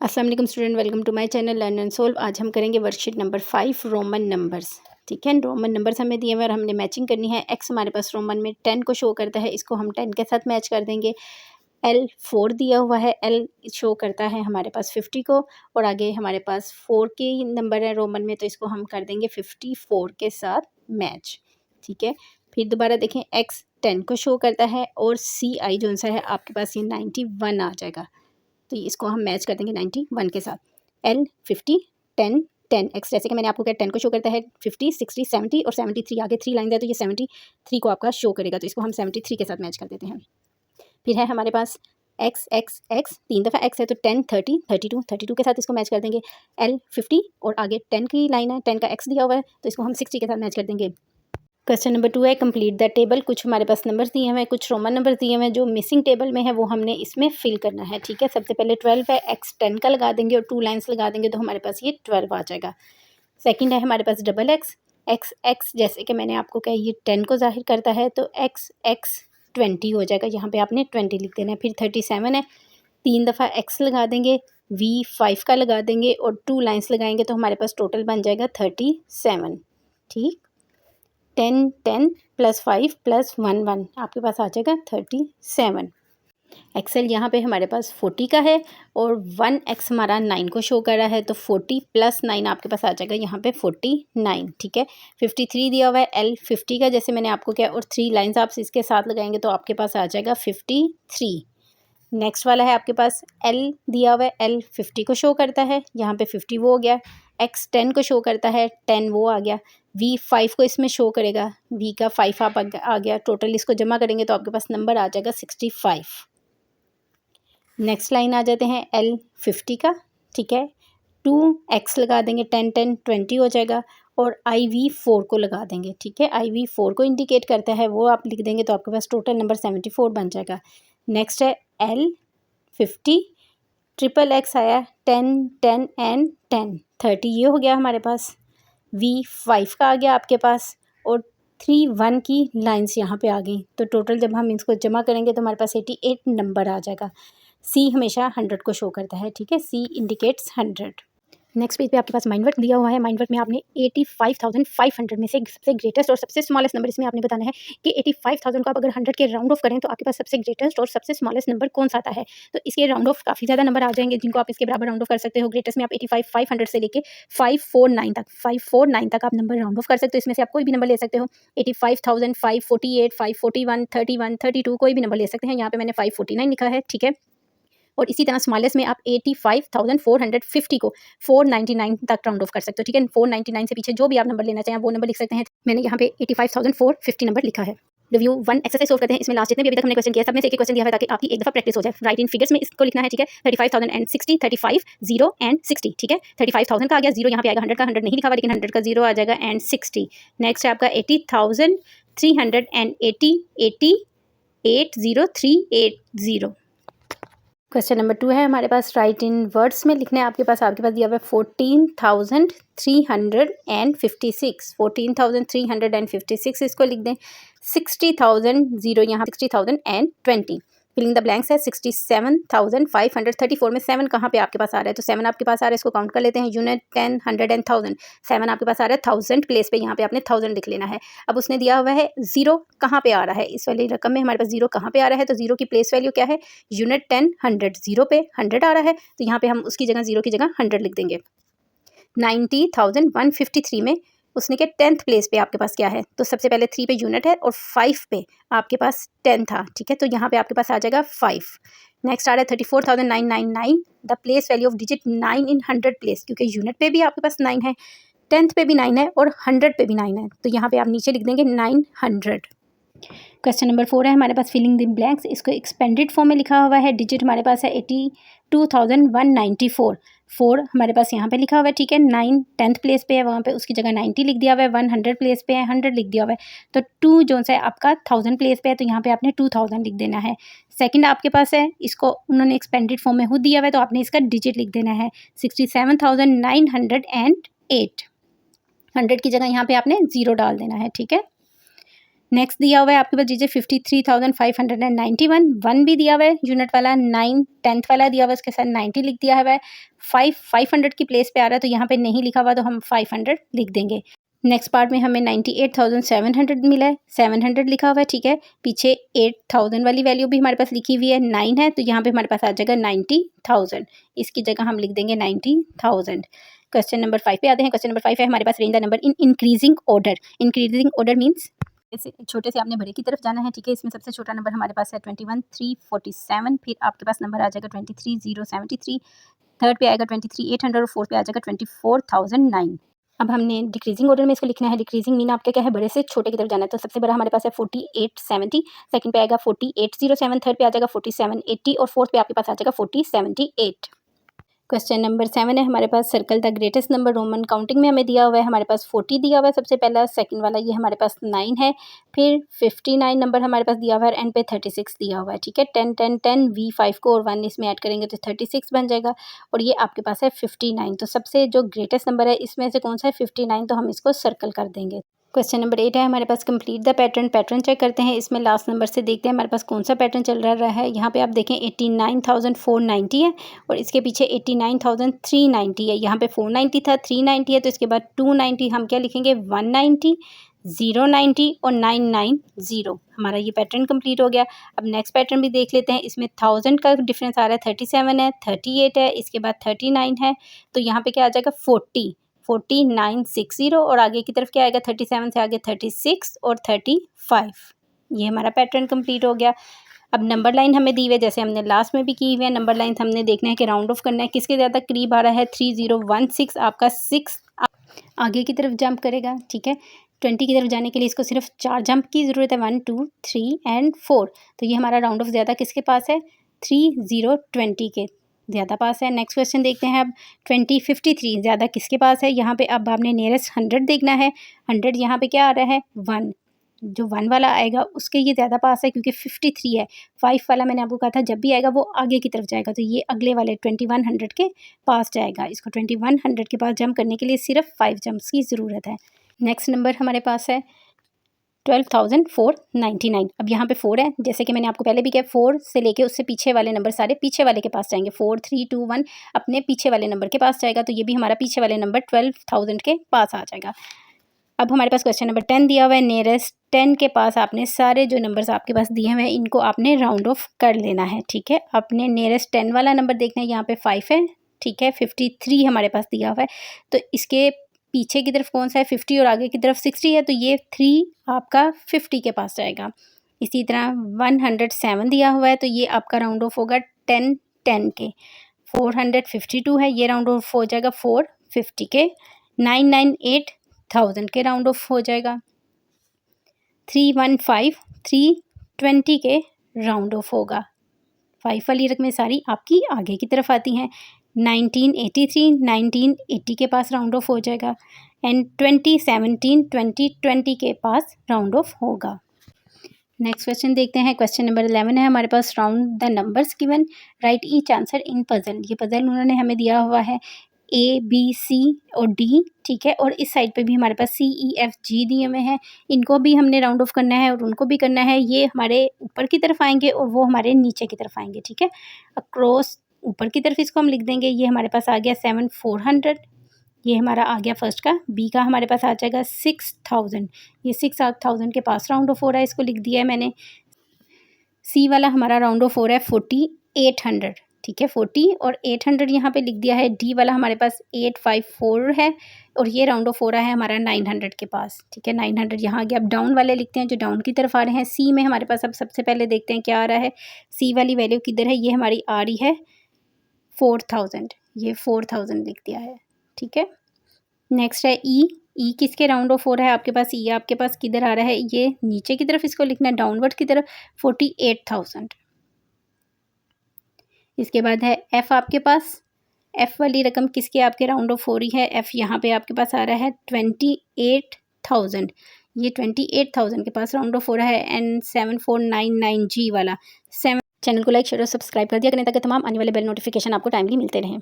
अस्सलाम वालेकुम student, welcome to my channel learn and solve. आज हम करेंगे वर्कशीट नंबर 5 रोमन नंबर्स। ठीक है, रोमन नंबर्स हमें दिए हुए और हमने मैचिंग करनी है। एक्स हमारे पास रोमन में 10 को शो करता है, इसको हम 10 के साथ मैच कर देंगे। एल 4 दिया हुआ है, एल शो करता है हमारे पास 50 को, और आगे हमारे पास 4 के नंबर है रोमन में, तो इसको हम कर देंगे 54 के साथ मैच। ठीक है, फिर दोबारा देखें, एक्स 10 को शो करता है और सी आई जो सा है आपके पास ये 91 आ जाएगा, तो इसको हम मैच कर देंगे 91 के साथ। एल 50 10 10 एक्स, जैसे कि मैंने आपको कहा 10 को शो करता है, 50 60 70 और 73 आगे 3 लाइन है, तो ये 73 को आपका शो करेगा, तो इसको हम 73 के साथ मैच कर देते हैं। फिर है हमारे पास एक्स एक्स एक्स, 3 दफ़ा एक्स है, तो 10 30 32 32 के साथ इसको मैच कर देंगे। एल 50 और आगे 10 की लाइन है, 10 का एक्स दिया हुआ है, तो इसको हम 60 के साथ मैच कर देंगे। क्वेश्चन नंबर 2 है कंप्लीट द टेबल। कुछ हमारे पास नंबर्स दिए हुए हैं, कुछ रोमन नंबर्स दिए हुए हैं, जो मिसिंग टेबल में है वो हमने इसमें फिल करना है। ठीक है, सबसे पहले 12 है, एक्स 10 का लगा देंगे और 2 लाइन्स लगा देंगे, तो हमारे पास ये 12 आ जाएगा। सेकंड है हमारे पास डबल एक्स एक्स एक्स, जैसे कि मैंने आपको कहा ये 10 को जाहिर करता है, तो एक्स एक्स 20 हो जाएगा, यहाँ पे आपने 20 लिख देना है। फिर 37 है, 3 दफ़ा एक्स लगा देंगे, वी 5 का लगा देंगे और 2 लाइन्स लगाएंगे, तो हमारे पास टोटल बन जाएगा 37। ठीक, 10 10 प्लस 5 प्लस 1 1 आपके पास आ जाएगा 37। एक्सेल यहाँ पे हमारे पास 40 का है और 1 एक्स हमारा 9 को शो कर रहा है, तो 40 प्लस 9 आपके पास आ जाएगा यहाँ पे 49। ठीक है, 53 दिया हुआ है, एल 50 का, जैसे मैंने आपको किया, और 3 लाइन्स आप इसके साथ लगाएंगे तो आपके पास आ जाएगा 53। नेक्स्ट वाला है आपके पास एल दिया हुआ है, एल 50 को शो करता है, यहाँ पे 50 वो हो गया। एक्स 10 को शो करता है, 10 वो आ गया। वी 5 को इसमें शो करेगा, वी का 5 आप आ गया। टोटल इसको जमा करेंगे तो आपके पास नंबर आ जाएगा 65। नेक्स्ट लाइन आ जाते हैं एल 50 का। ठीक है, 2 एक्स लगा देंगे, 10 10 20 हो जाएगा, और आई वी 4 को लगा देंगे। ठीक है, आई वी 4 को इंडिकेट करता है, वो आप लिख देंगे तो आपके पास टोटल नंबर 74 बन जाएगा। नेक्स्ट है एल 50 ट्रिपल एक्स आया, 10 10 एंड 10 30 ये हो गया हमारे पास। वी 5 का आ गया आपके पास, और 3 1 की लाइंस यहाँ पे आ गई, तो टोटल जब हम इसको जमा करेंगे तो हमारे पास 88 नंबर आ जाएगा। सी हमेशा 100 को शो करता है। ठीक है, सी इंडिकेट्स 100। नेक्स्ट पेज पे आपके पास माइंड वर्क दिया हुआ है। माइंड वर्क में आपने 85,500 में से सबसे ग्रेटेस्ट और सबसे स्मॉलेस्ट नंबर इसमें आपने बताना है कि 85,000 को आप अगर 100 के राउंड ऑफ करें तो आपके पास सबसे ग्रेटेस्ट और सबसे स्मॉलेस्ट नंबर कौन सा आता है। तो इसके राउंड ऑफ काफ़ी ज़्यादा नंबर आ जाएंगे जिनको आप इसके बराबर राउंड ऑफ कर सकते हो। ग्रेटेस्ट में आप 85,500 से लेके 549 तक आप नंबर राउंड ऑफ कर सकते हो। इसमें से आप कोई भी नंबर ले सकते हो, 85,000, 548, 541, 31, 32 कोई भी नंबर ले सकते हैं। यहाँ पे मैंने 549 लिखा है। ठीक है, और इसी तरह स्मॉलेस्ट में आप 85,450 को 499 तक राउंड ऑफ कर सकते हो। ठीक है, 499 से पीछे जो भी आप नंबर लेना चाहें वो नंबर लिख सकते हैं। मैंने यहाँ पे 85,450 नंबर लिखा है। रिव्यू 1 एक्सरसाइज सोल्व करते हैं। इसमें लास्ट जितने भी अभी तक हमने क्वेश्चन किया सब में से एक क्वेश्चन दिया है ताकि आपकी एक दफा प्रैक्टिस हो जाए। राइट इन फिगर्स में इसको लिखना है। ठीक है, 35,000 एंड 60, 35 0 एंड 60। ठीक है, 35,000 का आ गया, 0 यहाँ पे आएगा, 100 का 100 नहीं लिखा हुआ लेकिन 100 का 0 आ जाएगा, एंड 60। नेक्स्ट है आपका 80,380 80,380। क्वेश्चन नंबर 2 है हमारे पास, राइट इन वर्ड्स में लिखना है आपके पास दिया हुआ है 14,356 14,356 इसको लिख दें। 60,000 0 यहाँ 60,020। फिलिंग द ब्लैंक्स है 67,534 में 7 कहाँ पे आपके पास आ रहा है, तो 7 आपके पास आ रहा है, इसको काउंट कर लेते हैं। यूनिट 10 100 एंड 1000, 7 आपके पास आ रहा है 1000 प्लेस पे, यहाँ पे आपने 1000 लिख लेना है। अब उसने दिया हुआ है 0 कहाँ पे आ रहा है, इस वाली रकम में हमारे पास 0 कहाँ पे आ रहा है, तो 0 की प्लेस वैल्यू क्या है, यूनिट 10 100, 0 पे 100 आ रहा है, तो यहाँ पे हम उसकी जगह 0 की जगह 100 लिख देंगे। 90,153 में उसने के 10th प्लेस पे आपके पास क्या है, तो सबसे पहले 3 पे यूनिट है और 5 पे आपके पास 10 था। ठीक है, तो यहाँ पे आपके पास आ जाएगा 5। नेक्स्ट आ रहा है 34,999, the place value of digit 9 in 100 place, क्योंकि यूनिट पे भी आपके पास 9 है, 10th पे भी 9 है और 100 पे भी 9 है, तो यहाँ पे आप नीचे लिख देंगे 900। क्वेश्चन नंबर 4 है हमारे पास, फिलिंग द ब्लैंक्स, इसको एक्सपेंडेड फॉर्म में लिखा हुआ है। डिजिट हमारे पास है 82,194, 4 हमारे पास यहाँ पे लिखा हुआ है। ठीक है, 9 10th प्लेस पे है, वहाँ पे उसकी जगह 90 लिख दिया हुआ है। 100 प्लेस पे है, 100 लिख दिया हुआ है, तो 2 जो सा है आपका 1000 प्लेस पे है, तो यहाँ पे आपने 2000 लिख देना है। सेकंड आपके पास है, इसको उन्होंने एक्सपेंडेड फॉर्म में खुद दिया हुआ है, तो आपने इसका डिजिट लिख देना है 67,908, 100 की जगह यहाँ पे आपने 0 डाल देना है। ठीक है, नेक्स्ट दिया हुआ है आपके पास दीजिए 53,591, 1 भी दिया हुआ है यूनिट वाला, 9 10th वाला दिया हुआ है उसके साथ 90 लिख दिया हुआ है। 500 की प्लेस पे आ रहा है तो यहाँ पे नहीं लिखा हुआ तो हम 500 लिख देंगे। नेक्स्ट पार्ट में हमें 98,700 मिला है, 700 लिखा हुआ है, ठीक है। पीछे 8,000 वाली वैल्यू भी हमारे पास लिखी हुई है, 9 है तो यहाँ पे हमारे पास आ जाएगा 90,000, इसकी जगह हम लिख देंगे 90,000। क्वेश्चन नंबर 5 पे आते हैं। क्वेश्चन नंबर 5 है हमारे पास range the number in increasing order. Increasing order means जैसे छोटे से आपने बड़े की तरफ जाना है, ठीक है। इसमें सबसे छोटा नंबर हमारे पास है 21,347, फिर आपके पास नंबर आ जाएगा 23,073, थर्ड पे आएगा 23,800 और फोर्थ पे आ जाएगा 24,009। अब हमने डिक्रीजिंग ऑर्डर में इसको लिखना है। डिक्रीजिंग मीन आपके क्या है, बड़े से छोटे की तरफ जाना है। तो सबसे बड़ा हमारे पास है 4870, सेकंड पे आएगा 4807, थर्ड पे आ जाएगा 4780 और फोर्थ पे आपके पास आ जाएगा 4078। क्वेश्चन नंबर 7 है हमारे पास circle the greatest number Roman counting में हमें दिया हुआ है हमारे पास 40 दिया हुआ है सबसे पहला, सेकंड वाला ये हमारे पास 9 है, फिर 59 नंबर हमारे पास दिया हुआ है, एंड पे 36 दिया हुआ है, ठीक है। 10 10 10 V5 को और 1 इसमें ऐड करेंगे तो 36 बन जाएगा और ये आपके पास है 59। तो सबसे जो ग्रेटेस्ट नंबर है इसमें से कौन सा है 59, तो हम इसको सर्कल कर देंगे। क्वेश्चन नंबर 8 है हमारे पास complete the pattern. Pattern check करते हैं। इसमें लास्ट नंबर से देखते हैं हमारे पास कौन सा पैटर्न चल रहा है। यहाँ पे आप देखें 89,490 है और इसके पीछे 89,390 है। यहाँ पे 490 था, 390 है तो इसके बाद 290, हम क्या लिखेंगे 190, 090 और 990। हमारा ये पैटर्न कंप्लीट हो गया। अब नेक्स्ट पैटर्न भी देख लेते हैं। इसमें 1000 का डिफरेंस आ रहा है, 37 है, 38 है, इसके बाद 39 है, तो यहाँ पे क्या आ जाएगा 4960 और आगे की तरफ क्या आएगा 37 से आगे 36 और 35। ये हमारा पैटर्न कंप्लीट हो गया। अब नंबर लाइन हमें दी हुई है जैसे हमने लास्ट में भी की हुई है। नंबर लाइन हमने देखना है कि राउंड ऑफ करना है, किसके ज़्यादा करीब आ रहा है 3016, आपका 6 आगे की तरफ जंप करेगा, ठीक है। 20 की तरफ जाने के लिए इसको सिर्फ 4 जंप की ज़रूरत है, 1 2 3 एंड 4। तो ये हमारा राउंड ऑफ ज़्यादा किसके पास है 3020 के ज़्यादा पास है। नेक्स्ट क्वेश्चन देखते हैं अब 2053 ज़्यादा किसके पास है। यहाँ पे अब आपने नियरेस्ट 100 देखना है। 100 यहाँ पे क्या आ रहा है 1, जो 1 वाला आएगा उसके ये ज़्यादा पास है क्योंकि 53 है। 5 वाला मैंने आपको कहा था जब भी आएगा वो आगे की तरफ जाएगा, तो ये अगले वाले 2100 के पास जाएगा। इसको 2100 के पास जंप करने के लिए सिर्फ 5 जंप्स की ज़रूरत है। नेक्स्ट नंबर हमारे पास है 12,499। अब यहाँ पे 4 है, जैसे कि मैंने आपको पहले भी कहा 4 से लेके उससे पीछे वाले नंबर सारे पीछे वाले के पास जाएंगे। 4 3 2 1 अपने पीछे वाले नंबर के पास जाएगा, तो ये भी हमारा पीछे वाले नंबर 12,000 के पास आ जाएगा। अब हमारे पास क्वेश्चन नंबर 10 दिया हुआ है। नियरेस्ट 10 के पास आपने सारे जो नंबर्स आपके पास दिए हुए हैं इनको आपने राउंड ऑफ कर लेना है, ठीक है। अपने नियरेस्ट 10 वाला नंबर देखना है, यहाँ पे 5 है, ठीक है। 53 हमारे पास दिया हुआ है, तो इसके पीछे की तरफ कौन सा है 50 और आगे की तरफ 60 है, तो ये 3 आपका 50 के पास जाएगा। इसी तरह 107 दिया हुआ है, तो ये आपका राउंड ऑफ होगा 10 10 के। 452 है, ये राउंड ऑफ हो जाएगा 450 के। 998 1000 के राउंड ऑफ हो जाएगा। 315 320 के राउंड ऑफ होगा। 5 वाली रकमें सारी आपकी आगे की तरफ आती हैं। 1983 1980 के पास राउंड ऑफ हो जाएगा एंड 2017 2020 के पास राउंड ऑफ होगा। नेक्स्ट क्वेश्चन देखते हैं। क्वेश्चन नंबर 11 है हमारे पास round the numbers given, write each answer in puzzle. ये पजल उन्होंने हमें दिया हुआ है A B C और D, ठीक है। और इस साइड पे भी हमारे पास C E F G दिए हुए हैं, इनको भी हमने राउंड ऑफ करना है और उनको भी करना है। ये हमारे ऊपर की तरफ आएंगे और वो हमारे नीचे की तरफ आएंगे, ठीक है। अक्रॉस ऊपर की तरफ इसको हम लिख देंगे। ये हमारे पास आ गया 7400, ये हमारा आ गया फर्स्ट का। B का हमारे पास आ जाएगा 6000, ये 6000 के पास राउंड ऑफ हो रहा है, इसको लिख दिया है मैंने। C वाला हमारा राउंड ऑफ हो रहा है 4800, ठीक है। 40 और 800 यहाँ पे लिख दिया है। D वाला हमारे पास 854 है और ये राउंड ऑफ हो रहा है हमारा 900 के पास, ठीक है। 900 यहाँ आ गया। अब डाउन वाले लिखते हैं जो डाउन की तरफ आ रहे हैं। C में हमारे पास अब सबसे पहले देखते हैं क्या आ रहा है। C वाली वैल्यू किधर है, ये हमारी आ रही है 4000, ये 4000 लिख दिया है, ठीक है। नेक्स्ट है E किसके राउंड ऑफ हो रहा है आपके पास। E आपके पास किधर आ रहा है, ये नीचे की तरफ इसको लिखना है, डाउनवर्ड की तरफ 48,000। इसके बाद है F आपके पास। F वाली रकम किसके आपके राउंड ऑफ हो रही है। F यहाँ पे आपके पास आ रहा है 28,000, ये 28,000 के पास राउंड ऑफ हो रहा है। एंड 7499G वाला 7। चैनल को लाइक शेयर और सब्सक्राइब कर दिया करें ताकि तमाम आने वाले बेल नोटिफिकेशन आपको टाइमली मिलते रहें।